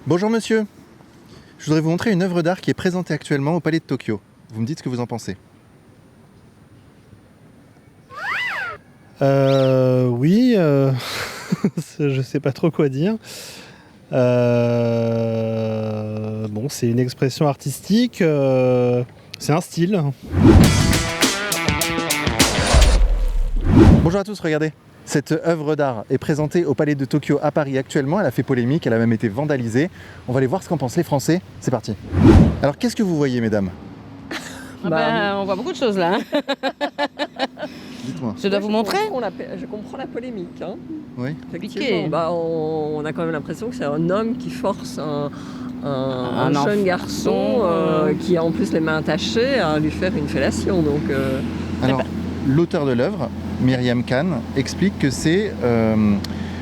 Bonjour monsieur, je voudrais vous montrer une œuvre d'art qui est présentée actuellement au Palais de Tokyo. Vous me dites ce que vous en pensez. Oui, je sais pas trop quoi dire. Bon, c'est une expression artistique, c'est un style. Bonjour à tous, regardez. Cette œuvre d'art est présentée au Palais de Tokyo à Paris actuellement. Elle a fait polémique, elle a même été vandalisée. On va aller voir ce qu'en pensent les Français. C'est parti. Alors qu'est-ce que vous voyez, mesdames? On voit beaucoup de choses là. Dites-moi. Je dois vous montrer. Je comprends la polémique. Hein. Oui. Effectivement, on a quand même l'impression que c'est un homme qui force un jeune garçon qui a en plus les mains attachées à lui faire une fellation. Donc, Alors, l'auteur de l'œuvre, Myriam Khan, explique que c'est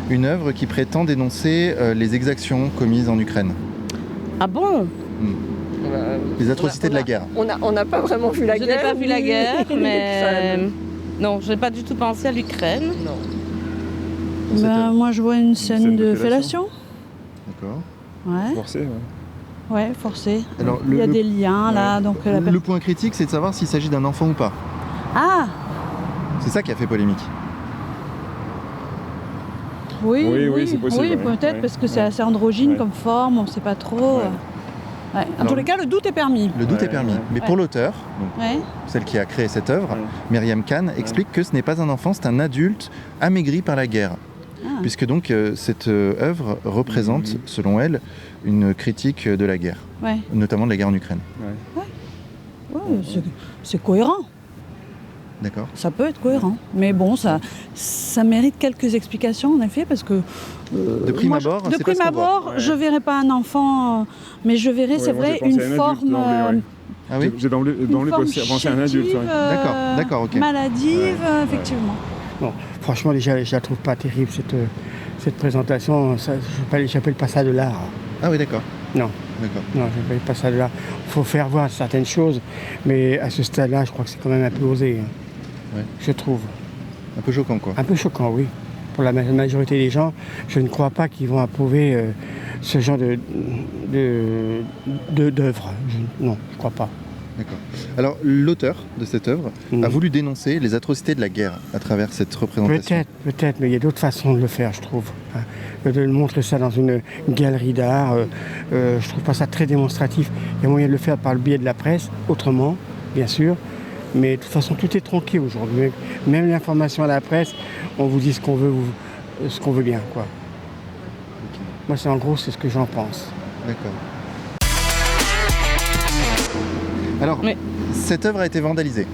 une œuvre qui prétend dénoncer les exactions commises en Ukraine. Ah bon? Les atrocités de la guerre. On n'a pas vraiment vu la guerre. Je n'ai pas vu la guerre, mais Ça- non, je n'ai pas du tout pensé à l'Ukraine. Non. Moi, je vois une scène de fellation. D'accord. Ouais, Forcé, ouais. ouais, forcé. Alors, Il y a des liens là, donc le point critique, c'est de savoir s'il s'agit d'un enfant ou pas. Ah, C'est ça qui a fait polémique. Oui, c'est possible, oui, ouais. peut-être Ouais, parce que c'est ouais. assez androgyne Ouais. comme forme, on ne sait pas trop. Ouais. Ouais. En Alors, tous les cas, le doute est permis. Le doute Ouais, est permis. ouais. Mais pour l'auteur, donc Ouais. celle qui a créé cette œuvre, Ouais. Myriam Khan, explique que ce n'est pas un enfant, c'est un adulte amaigri par la guerre. Ah. Puisque donc cette œuvre représente, selon elle, une critique de la guerre, Ouais. notamment de la guerre en Ukraine. Ouais, c'est cohérent. D'accord. Ça peut être cohérent. Mais bon, ça mérite quelques explications en effet, parce que. De prime abord, de c'est pas prime ce qu'on voit. abord, Ouais. je verrais pas un enfant, mais je verrais, Ouais, c'est moi, j'ai vrai, pensé une à un adulte forme. d'emblée, ouais. Ah oui. J'ai d'emblée Une forme pensé à un adulte. chétive, Ouais. D'accord, ok. Maladive, Ouais. effectivement. Non, franchement, déjà, je la trouve pas terrible, cette présentation. J'appelle pas ça de l'art. Ah oui, d'accord. Non, D'accord. non, j'appelle pas ça de l'art. Il faut faire voir certaines choses, mais à ce stade-là, je crois que c'est quand même un peu osé. Ouais. Je trouve. Un peu choquant, quoi. Un peu choquant, oui. Pour la majorité des gens, je ne crois pas qu'ils vont approuver ce genre d'œuvre. Non, je ne crois pas. D'accord. Alors, l'auteur de cette œuvre Mhm. a voulu dénoncer les atrocités de la guerre à travers cette représentation. Peut-être, mais il y a d'autres façons de le faire, je trouve. Hein. De montrer ça dans une galerie d'art, je trouve pas ça très démonstratif. Il y a moyen de le faire par le biais de la presse, autrement, bien sûr. Mais de toute façon, tout est tronqué aujourd'hui. Même l'information à la presse, on vous dit ce qu'on veut bien, quoi. Moi, en gros, c'est ce que j'en pense. D'accord. Alors, Oui. cette œuvre a été vandalisée.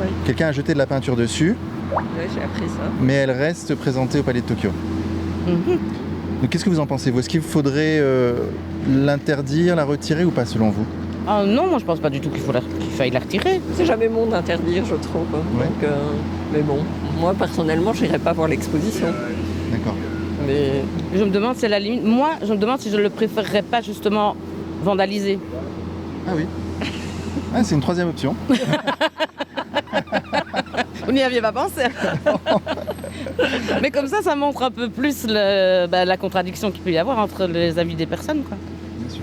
Oui. Quelqu'un a jeté de la peinture dessus, Ouais, j'ai appris ça. mais elle reste présentée au Palais de Tokyo. Mhm. Donc, qu'est-ce que vous en pensez, vous? Est-ce qu'il faudrait l'interdire, la retirer ou pas, selon vous? Ah non, moi je pense pas du tout qu'il faille la retirer. C'est jamais bon d'interdire, je trouve. Ouais. Donc, mais bon, moi personnellement, je n'irai pas voir l'exposition. D'accord. Mais Je me demande si à la limite, moi je me demande si je le préférerais pas justement vandaliser. Ah oui. Ah, c'est une troisième option. Vous n'y aviez pas pensé. Mais comme ça montre un peu plus la contradiction qu'il peut y avoir entre les avis des personnes, quoi. Bien sûr.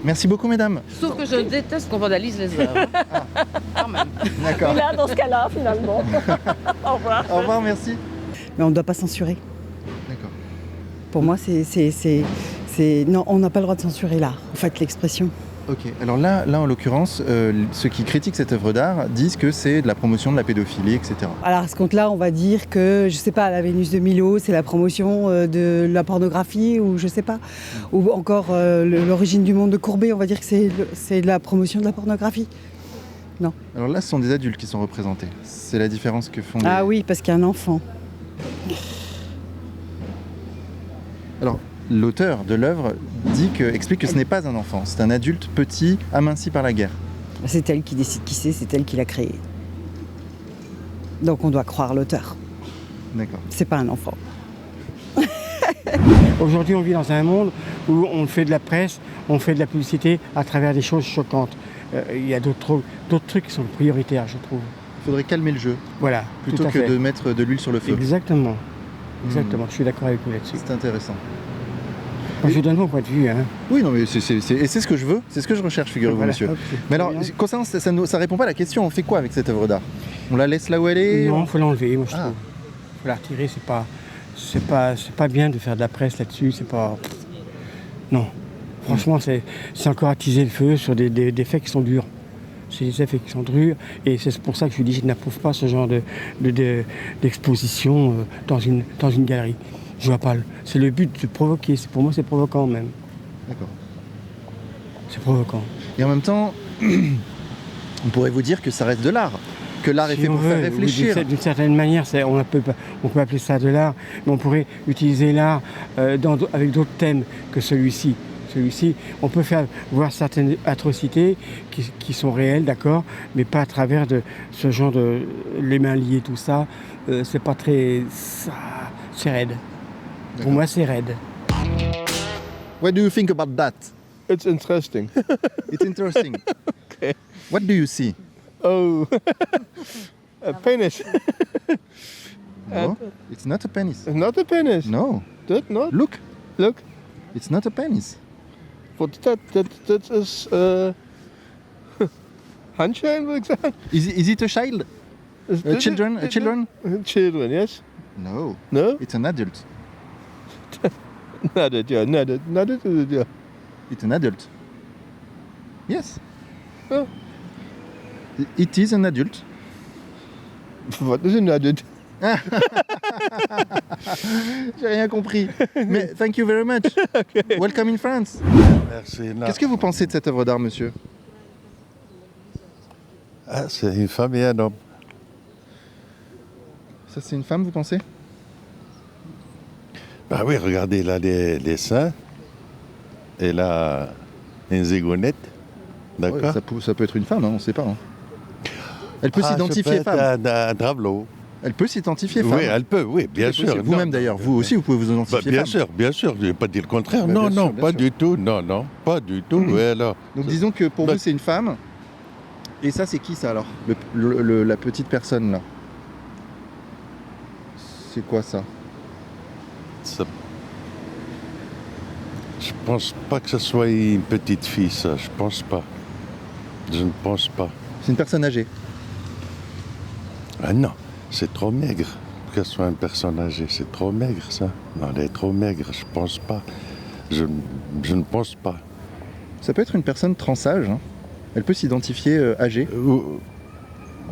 Merci beaucoup, mesdames. Sauf que je déteste qu'on vandalise les œuvres. Quand même. D'accord. là, dans ce cas-là, finalement. Au revoir. Au revoir, merci. Mais on ne doit pas censurer. D'accord. Pour moi, non, on n'a pas le droit de censurer l'art, en fait, l'expression. Ok, alors là en l'occurrence, ceux qui critiquent cette œuvre d'art disent que c'est de la promotion de la pédophilie, etc. Alors à ce compte-là, on va dire que, je sais pas, la Vénus de Milo, c'est la promotion de la pornographie, ou je sais pas. Ou encore l'origine du monde de Courbet, on va dire que c'est de la promotion de la pornographie. Alors là, ce sont des adultes qui sont représentés. C'est la différence que font les... Ah oui, parce qu'il y a un enfant. Alors, l'auteur de l'œuvre explique que ce n'est pas un enfant, c'est un adulte petit, aminci par la guerre. C'est elle qui décide qui c'est elle qui l'a créé. Donc on doit croire l'auteur. D'accord. C'est pas un enfant. Aujourd'hui, on vit dans un monde où on fait de la presse, on fait de la publicité à travers des choses choquantes. Il y a d'autres trucs qui sont prioritaires, je trouve. Il faudrait calmer le jeu, Voilà, plutôt tout à que fait. de mettre de l'huile sur le feu. Exactement. Je suis d'accord avec vous là-dessus. C'est intéressant. Moi, je donne mon point de vue. Hein. Oui, non, mais et c'est ce que je veux, c'est ce que je recherche, figurez-vous, Voilà. monsieur. Hop, Mais alors, bien. concernant ça répond pas à la question, on fait quoi avec cette œuvre d'art? On la laisse là où elle est? Non, il faut l'enlever, moi je Ah. trouve. Il faut la retirer, c'est pas bien de faire de la presse là-dessus, c'est pas. Non. Franchement, c'est encore attiser le feu sur des faits qui sont durs. C'est des effets qui sont durs, et c'est pour ça que je dis que je n'approuve pas ce genre d'exposition dans une galerie. Je vois pas. C'est le but de provoquer. Pour moi, c'est provoquant même. D'accord. C'est provoquant. Et en même temps, on pourrait vous dire que ça reste de l'art, que l'art est Si fait on pour veut, faire oui, réfléchir. d'une certaine manière, on peut appeler ça de l'art, mais on pourrait utiliser l'art avec d'autres thèmes que celui-ci. Celui-ci, on peut faire voir certaines atrocités qui sont réelles, d'accord, mais pas à travers de ce genre de les mains liées, tout ça. C'est pas très, c'est raide. Pour moi, c'est raide. What do you think about that? It's interesting. It's interesting. Okay. What do you see? Oh, a penis. No, it's not a penis. Not a penis. No, That not. look, Look. it's not a penis. What that is handshake, wil ik zeggen. Is it a child? Children? Children, yes. No, No? it's an adult. Not that, yeah. Not that, yeah. It's an adult. Yes. Oh. It is an adult. Wat is een adult? J'ai rien compris. Mais thank you very much. Welcome in France. Merci. Qu'est-ce que vous pensez de cette œuvre d'art, monsieur? Ah, c'est une femme et un homme. Ça, c'est une femme, vous pensez? Bah oui, regardez, là, les seins. Et là, une zigounette. D'accord. Ouais, ça peut être une femme, hein, on ne sait pas. Hein. Elle peut Ça s'identifier peut femme. être un tableau. Elle peut s'identifier femme. Oui, elle peut, oui, bien C'est sûr. possible. Vous-même Non, d'ailleurs, vous aussi, vous pouvez vous bah, identifier bien femme. sûr, bien sûr, je ne vais pas dire le contraire. Bah, non, bien non, sûr, bien pas sûr. du tout. Non, non, pas du tout. Ouais, alors. Donc disons que pour Bah- vous, c'est une femme. Et ça, c'est qui ça alors? La petite personne là. C'est quoi ça? Ça- Je pense pas que ce soit une petite fille, ça. Je pense pas. Je ne pense pas. C'est une personne âgée. Ah non, c'est trop maigre. Que ce soit une personne âgée, c'est trop maigre, ça. Non, elle est trop maigre, je pense pas. Je ne pense pas. Ça peut être une personne transage. Hein. Elle peut s'identifier âgée.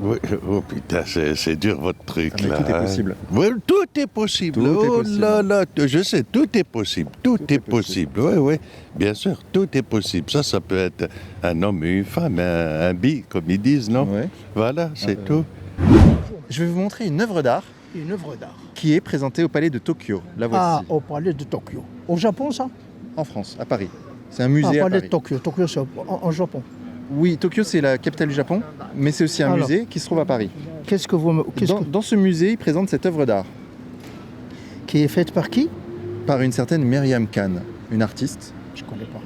Oui, oh putain, c'est dur votre truc Ah, mais là. tout est hein. possible. Oui, tout est possible. Tout est Oh possible. là là, je sais, tout est possible. Tout est possible. Oui, oui, bien sûr, tout est possible. Ça peut être un homme et une femme, un bi, comme ils disent, non? Ouais. Voilà, c'est tout. Je vais vous montrer une œuvre d'art Une œuvre d'art. qui est présentée au palais de Tokyo. La voici. Au palais de Tokyo. Au Japon, ça? En France, à Paris. C'est un musée à palais Paris. de Tokyo. Tokyo, c'est en Japon. Oui, Tokyo, c'est la capitale du Japon, mais c'est aussi un Alors. musée qui se trouve à Paris. Qu'est-ce que vous me... Dans ce musée, il présente cette œuvre d'art Qui est faite par qui? par une certaine Myriam Khan, une artiste. Je connais pas.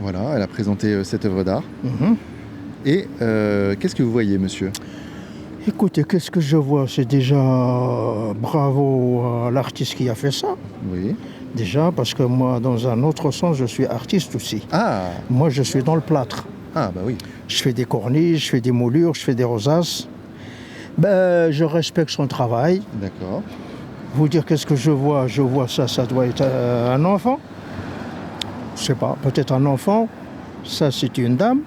Voilà, elle a présenté cette œuvre d'art. Mhm. Et qu'est-ce que vous voyez, monsieur? Écoutez, qu'est-ce que je vois? C'est déjà bravo à l'artiste qui a fait ça. Oui. Déjà, parce que moi, dans un autre sens, je suis artiste aussi. Ah, Moi, je suis dans le plâtre. ah bah oui. Je fais des corniches, je fais des moulures, je fais des rosaces. Ben, je respecte son travail. D'accord. Vous dire qu'est-ce que je vois? Je vois ça, ça doit être un enfant. Je sais pas, peut-être un enfant. Ça, c'est une dame,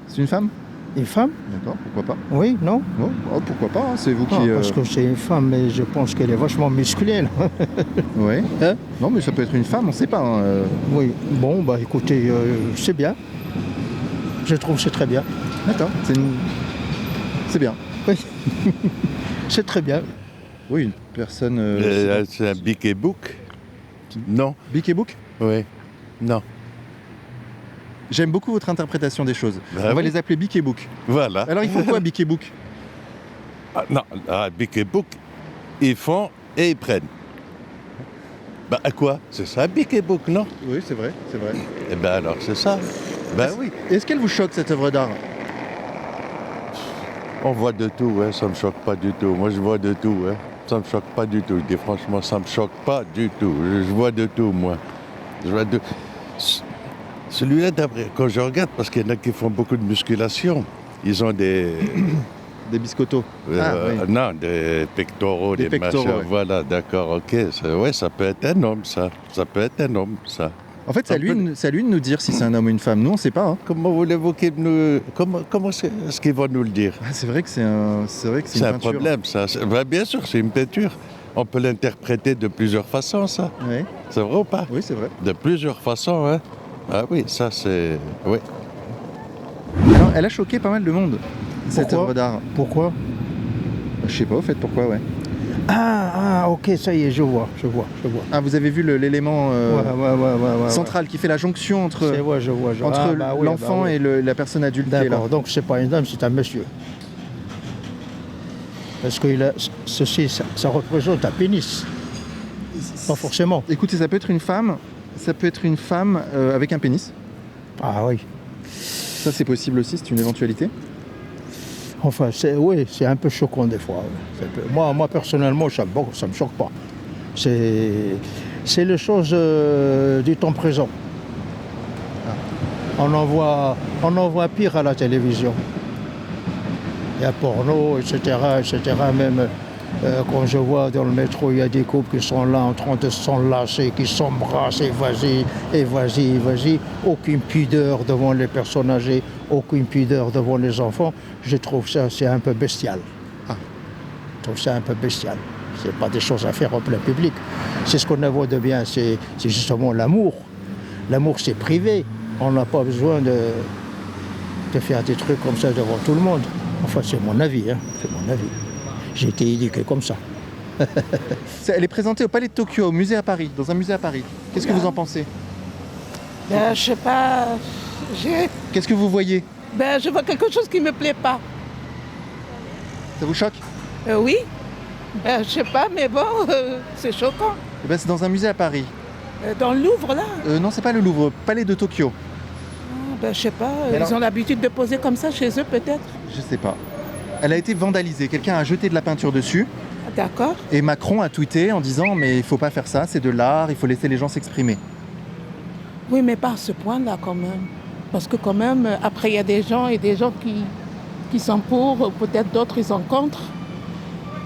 C'est une femme? une femme. D'accord, pourquoi pas? Oui, non? Bon, oh, pourquoi pas, hein, c'est vous qui... Non, parce que c'est une femme, mais je pense qu'elle est vachement musclée. Là. Ouais. Hein? Non, mais ça peut être une femme, on sait pas. Hein, Oui, bon, bah écoutez, c'est bien. Je trouve que c'est très bien. D'accord, c'est bien. Oui, c'est très bien. Oui, une personne... C'est un bic et book? Non? Bic et Book? Oui. Non. J'aime beaucoup votre interprétation des choses. Bah On va oui. les appeler Bic et Book. Voilà. Alors, il faut quoi, Bic et Book? Ah, non, bic et book, ils font et ils prennent. Bah à quoi? C'est ça, bic et book, non? Oui, c'est vrai, c'est vrai. Eh ben alors c'est ça. Ben oui. Est-ce qu'elle vous choque, cette œuvre d'art? On voit de tout, hein, ça me choque pas du tout. Moi je vois de tout, hein. Ça me choque pas du tout. Je dis franchement, ça me choque pas du tout. Je vois de tout, moi. Celui-là, quand je regarde, parce qu'il y en a qui font beaucoup de musculation, ils ont des... Des biscottos. Non, des pectoraux, des pectoraux, machins. ouais. Voilà, d'accord, ok. Ça peut être un homme, ça. Ça peut être un homme, ça. En fait, c'est à lui de nous dire si c'est un homme ou une femme. Nous, on ne sait pas. Hein. Comment voulez-vous qu'ils nous... Comment est-ce qu'ils vont nous le dire? C'est vrai que c'est une un peinture. Problème, ça. Bien sûr, c'est une peinture. On peut l'interpréter de plusieurs façons, ça. Oui. C'est vrai ou pas? Oui, c'est vrai. De plusieurs façons, hein. Ah oui, ça, c'est... Oui. Alors, elle a choqué pas mal de monde, cette œuvre d'art. Pourquoi? Je sais pas, au fait, pourquoi, ouais. Ah, ok, ça y est, je vois. Ah, vous avez vu l'élément Ouais, central qui fait la jonction entre je vois. l'enfant et la personne adulte qui est là. D'accord, donc c'est pas une dame, c'est un monsieur. Parce que ceci, ça représente un pénis. Pas forcément. Écoutez, ça peut être une femme, avec un pénis. Ah oui. Ça, c'est possible aussi, c'est une éventualité. Enfin, c'est un peu choquant des fois. Moi personnellement, ça me choque pas. C'est les choses du temps présent. On en voit pire à la télévision. Il y a porno, etc. Même quand je vois dans le métro, il y a des couples qui sont là en train de s'enlacer, qui s'embrassent, et vas-y. Aucune pudeur devant les personnes âgées, aucune pudeur devant les enfants. Je trouve ça, c'est un peu bestial. Je trouve ça un peu bestial. C'est pas des choses à faire en plein public. C'est ce qu'on a de bien, c'est justement l'amour. L'amour, c'est privé. On n'a pas besoin de faire des trucs comme ça devant tout le monde. Enfin, c'est mon avis, hein. C'est mon avis. J'ai été éduqué comme ça. Elle est présentée au Palais de Tokyo, au musée à Paris, dans un musée à Paris. Qu'est-ce que vous en pensez? Je sais pas. Qu'est-ce que vous voyez? Je vois quelque chose qui me plaît pas. Ça vous choque? Oui. Je sais pas, mais bon, c'est choquant. C'est dans un musée à Paris. Dans le Louvre, là? Non, c'est pas le Louvre, Palais de Tokyo. Je sais pas, ils ont l'habitude de poser comme ça chez eux, peut-être? Je sais pas. Elle a été vandalisée, quelqu'un a jeté de la peinture dessus. D'accord. Et Macron a tweeté en disant mais il faut pas faire ça, c'est de l'art, il faut laisser les gens s'exprimer. Oui, mais pas à ce point-là quand même. Parce que quand même, après il y a des gens qui sont pour, peut-être d'autres ils sont contre.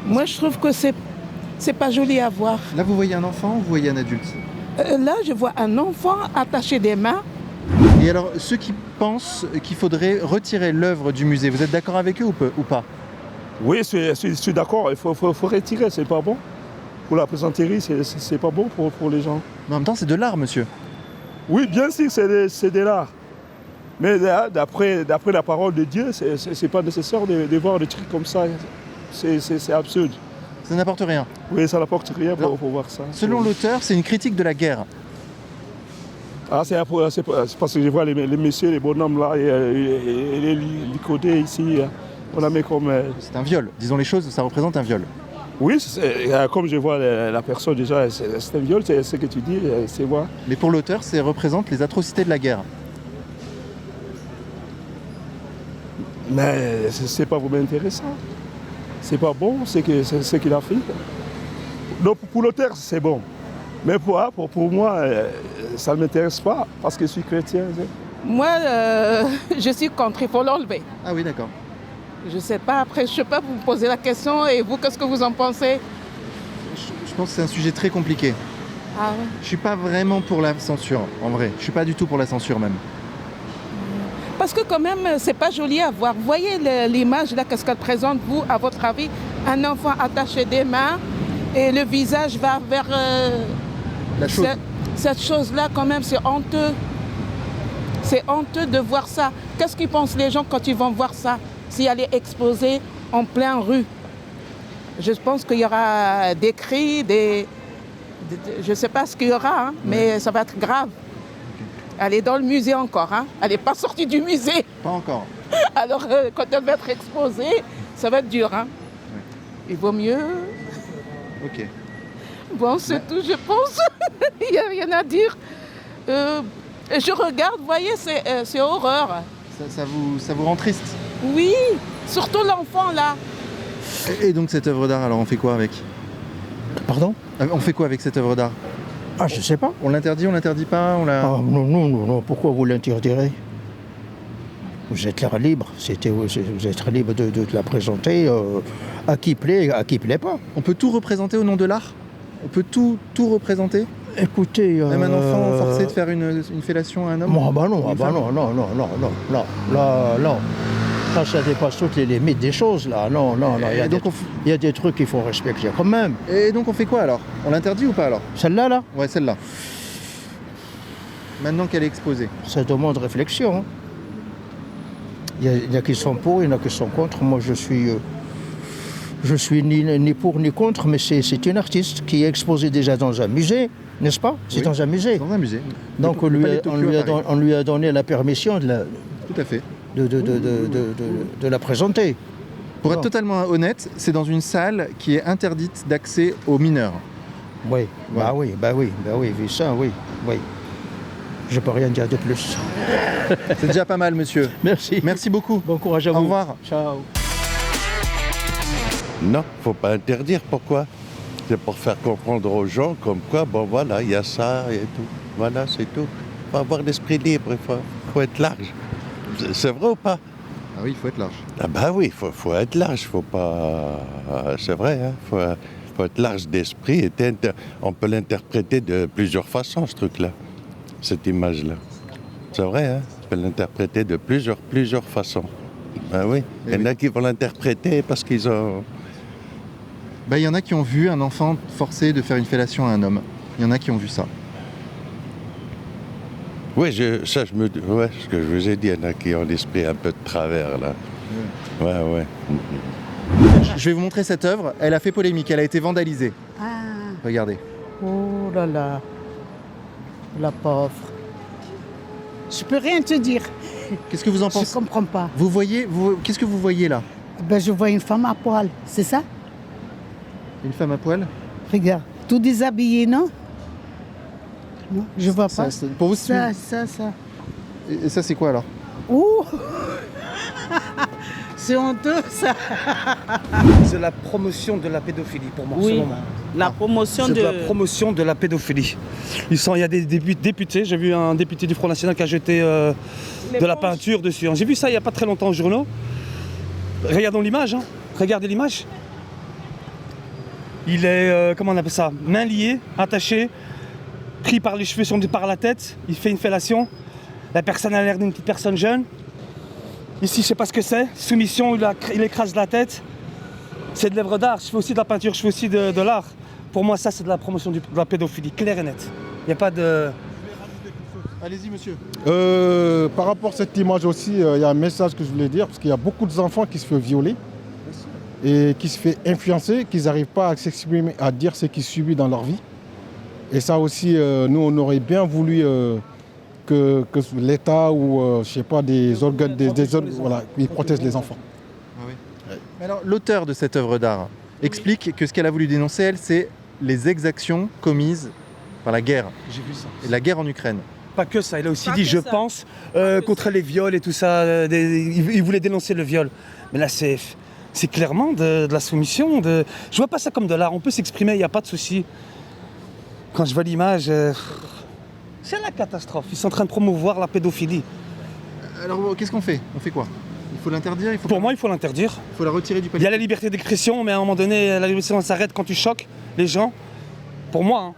Moi je trouve que c'est pas joli à voir. Là vous voyez un enfant ou vous voyez un adulte? Là je vois un enfant attaché des mains. Et alors, ceux qui pensent qu'il faudrait retirer l'œuvre du musée, vous êtes d'accord avec eux ou pas? Oui, je suis d'accord, il faut retirer, c'est pas bon. Pour la plaisanterie, c'est pas bon pour les gens. Mais en même temps, c'est de l'art, monsieur. Oui, bien sûr, c'est de l'art. Mais d'après la parole de Dieu, c'est pas nécessaire de voir des trucs comme ça. C'est absurde. Ça n'apporte rien? Oui, ça n'apporte rien pour voir ça. Selon l'auteur, c'est une critique de la guerre. Ah, c'est parce que je vois les messieurs, les bonhommes là, et les côtés ici, on a mis comme... C'est un viol, disons les choses, ça représente un viol. Oui, comme je vois la personne déjà, c'est un viol, c'est ce que tu dis, c'est moi. Mais pour l'auteur, ça représente les atrocités de la guerre. Mais c'est pas vraiment intéressant. C'est pas bon ce qu'il a fait. Donc pour l'auteur, c'est bon. Mais pour moi, ça ne m'intéresse pas parce que je suis chrétien. Moi, je suis contre, il faut l'enlever. Ah oui, d'accord. Je sais pas, après, je sais pas, vous me posez la question et vous, qu'est-ce que vous en pensez? Je pense que c'est un sujet très compliqué. Ah oui. Je suis pas vraiment pour la censure, en vrai. Je suis pas du tout pour la censure même. Parce que quand même, c'est pas joli à voir. Vous voyez l'image là, qu'est-ce qu'elle présente, vous, à votre avis? Un enfant attaché des mains et le visage va vers... La chose. Cette chose-là, quand même, c'est honteux. C'est honteux de voir ça. Qu'est-ce qu'ils pensent les gens quand ils vont voir ça? Si elle est exposée en pleine rue. Je pense qu'il y aura des cris, je ne sais pas ce qu'il y aura, hein, mais ça va être grave. Elle est dans le musée encore, hein. Elle n'est pas sortie du musée. Pas encore. Alors, quand elle va être exposée, ça va être dur. Hein. Oui. Il vaut mieux... Ok. Bon, c'est tout, je pense. Il n'y a rien à dire. Je regarde, vous voyez, c'est horreur. Ça vous rend triste? Oui, surtout l'enfant, là. Et donc cette œuvre d'art, alors on fait quoi avec? Pardon? On fait quoi avec cette œuvre d'art? Ah, je sais pas. On l'interdit, on l'interdit pas, on la... Ah, non, pourquoi vous l'interdirez? Vous êtes libre, vous êtes libre de la présenter à qui plaît, à qui plaît pas. On peut tout représenter au nom de l'art? On peut tout représenter? Écoutez... Même un enfant forcé de faire une fellation à un homme? Non, non. Là, ça dépasse toutes les limites des choses, là. Non. Il y a des trucs qu'il faut respecter quand même. Et donc on fait quoi alors? On l'interdit ou pas alors? Celle-là, là? Ouais, celle-là. Maintenant qu'elle est exposée. Ça demande réflexion. Il y a qui sont pour, il y en a qui sont contre. Moi, je suis ni pour ni contre, mais c'est une artiste qui est exposée déjà dans un musée, n'est-ce pas? C'est dans un musée. Dans un musée. Donc on lui a donné la permission Tout à fait. de la présenter. Pour être totalement honnête, c'est dans une salle qui est interdite d'accès aux mineurs. Oui, bah oui, vu ça, oui. Je peux rien dire de plus. C'est déjà pas mal, monsieur. Merci. Merci beaucoup. Bon courage à vous. Au revoir. Ciao. Non, faut pas interdire. Pourquoi? C'est pour faire comprendre aux gens comme quoi, bon voilà, il y a ça et tout. Voilà, c'est tout. Il faut avoir l'esprit libre, il faut être large. C'est vrai ou pas? Ah oui, il faut être large. Ah bah oui, faut être large, faut pas... C'est vrai, hein, faut être large d'esprit. Et on peut l'interpréter de plusieurs façons, ce truc-là, cette image-là. C'est vrai, hein, on peut l'interpréter de plusieurs façons. Ben oui, il y en a qui vont l'interpréter parce qu'ils ont... Il y en a qui ont vu un enfant forcé de faire une fellation à un homme. Il y en a qui ont vu ça. Oui, ce que je vous ai dit, il y en a qui ont l'esprit un peu de travers, là. Ouais. Je vais vous montrer cette œuvre. Elle a fait polémique, elle a été vandalisée. Ah. Regardez. Oh là là. La pauvre. Je peux rien te dire. Qu'est-ce que vous en pensez? Je comprends pas. Qu'est-ce que vous voyez là? Je vois une femme à poil, c'est ça? Une femme à poil? Regarde, tout déshabillé, non? Non, je vois pas. Pour vous, ça. Et ça, c'est quoi alors? Ouh. C'est honteux, ça. C'est la promotion de la pédophilie pour moi, en ce Oui, moment. la promotion C'est la promotion de la pédophilie. Il y a des députés, j'ai vu un député du Front National qui a jeté de la peinture dessus. J'ai vu ça il n'y a pas très longtemps aux journaux. Regardons l'image, hein. Regardez l'image. Il est, comment on appelle ça, mains liées, attaché, pris par les cheveux par la tête, il fait une fellation. La personne a l'air d'une petite personne jeune. Ici, je sais pas ce que c'est. Soumission, il écrase la tête. C'est de l'œuvre d'art. Je fais aussi de la peinture, je fais aussi de l'art. Pour moi, ça, c'est de la promotion de la pédophilie, clair et net. Il n'y a pas de... Allez-y, monsieur. Par rapport à cette image aussi, il y a un message que je voulais dire, parce qu'il y a beaucoup d'enfants qui se font violer et qui se font influencer, qu'ils n'arrivent pas à s'exprimer, à dire ce qu'ils subissent dans leur vie. Et ça aussi, nous, on aurait bien voulu que l'État ou, je sais pas, des organes, voilà, ils protègent les enfants. Ah oui. Ouais. Mais alors, l'auteur de cette œuvre d'art explique que ce qu'elle a voulu dénoncer, elle, c'est les exactions commises par la guerre. J'ai vu ça. Et la guerre en Ukraine. Pas que ça, il a aussi dit, je pense, contre les viols et tout ça. Il voulait dénoncer le viol. Mais là, c'est clairement de la soumission. Je vois pas ça comme de l'art. On peut s'exprimer, il n'y a pas de souci. Quand je vois l'image, c'est la catastrophe. Ils sont en train de promouvoir la pédophilie. Alors, qu'est-ce qu'on fait? On fait quoi? Il faut l'interdire? Pour moi, il faut l'interdire. Il faut la retirer du palais. Il y a la liberté d'expression, mais à un moment donné, la liberté d'expression s'arrête quand tu choques les gens. Pour moi, hein.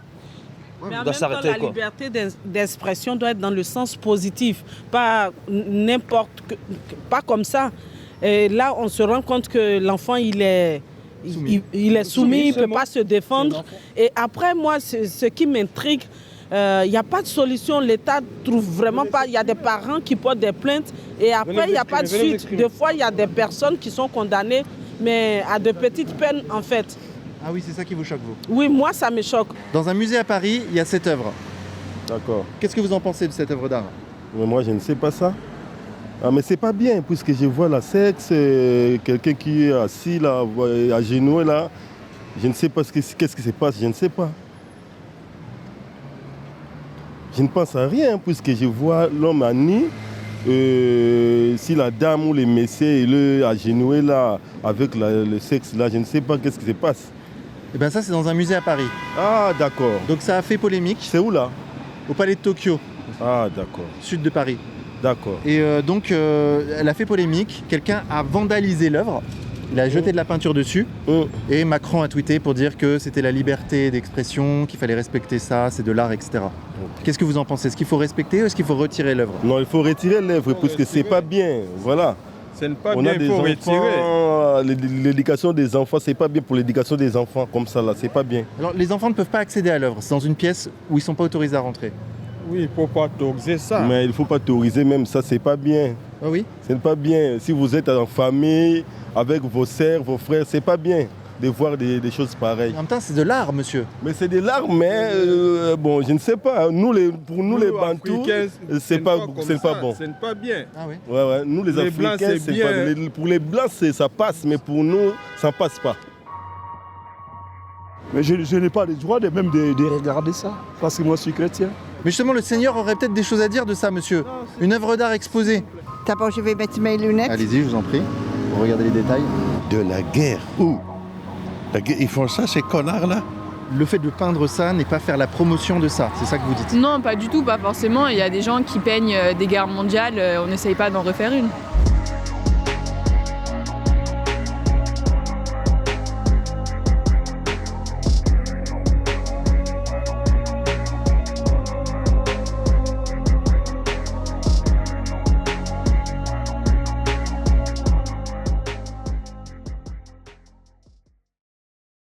Mais en même temps, la liberté d'expression doit être dans le sens positif, pas pas comme ça. Et là, on se rend compte que l'enfant, il est soumis, il ne peut pas se défendre. Et après, moi, ce qui m'intrigue, il n'y a pas de solution. L'État ne trouve vraiment pas. Il y a des parents qui portent des plaintes et après, il n'y a pas de suite. Des fois, il y a des personnes qui sont condamnées, mais à de petites peines, en fait. Ah oui, c'est ça qui vous choque, vous? Oui, moi, ça me choque. Dans un musée à Paris, il y a cette œuvre. D'accord. Qu'est-ce que vous en pensez de cette œuvre d'art? Moi, je ne sais pas ça. Ah, mais c'est pas bien, puisque je vois la sexe, quelqu'un qui est assis là, à genoux là. Je ne sais pas qu'est-ce qui se passe, je ne sais pas. Je ne pense à rien, puisque je vois l'homme à nu. Si la dame ou le monsieur est agenouillé là, avec le sexe là, je ne sais pas qu'est-ce qui se passe. Eh bien ça c'est dans un musée à Paris. Ah d'accord. Donc ça a fait polémique. C'est où là? Au palais de Tokyo. Ah d'accord. Sud de Paris. D'accord. Et donc elle a fait polémique. Quelqu'un a vandalisé l'œuvre. Il a jeté de la peinture dessus. Et Macron a tweeté pour dire que c'était la liberté d'expression, qu'il fallait respecter ça, c'est de l'art, etc. Qu'est-ce que vous en pensez? Est-ce qu'il faut respecter ou est-ce qu'il faut retirer l'œuvre? Non, il faut retirer l'œuvre parce que c'est pas bien. Voilà. Ce n'est pas bien, il faut retirer. L'éducation des enfants, c'est pas bien pour l'éducation des enfants comme ça là, c'est pas bien. Alors les enfants ne peuvent pas accéder à l'œuvre, c'est dans une pièce où ils ne sont pas autorisés à rentrer. Oui, il ne faut pas autoriser ça. Mais il ne faut pas autoriser même ça, c'est pas bien. Ah oui? C'est pas bien. Si vous êtes en famille, avec vos sœurs, vos frères, c'est pas bien de voir des choses pareilles. En même temps, c'est de l'art, monsieur. Mais c'est de l'art, mais bon, je ne sais pas. Pour nous les Bantous, c'est pas bon. Ce n'est pas bien. Ah oui? Ouais. Nous les Africains, Blancs, c'est bien. Pour les Blancs, ça passe, mais pour nous, ça passe pas. Mais je n'ai pas le droit de regarder ça, parce que moi je suis chrétien. Mais justement, le Seigneur aurait peut-être des choses à dire de ça, monsieur. Une œuvre d'art exposée. D'abord, je vais mettre mes lunettes. Allez-y, je vous en prie. Vous regardez les détails. De la guerre, où? Ils font ça, ces connards-là? Le fait de peindre ça n'est pas faire la promotion de ça, c'est ça que vous dites? Non, pas du tout, pas forcément. Il y a des gens qui peignent des guerres mondiales, on n'essaye pas d'en refaire une.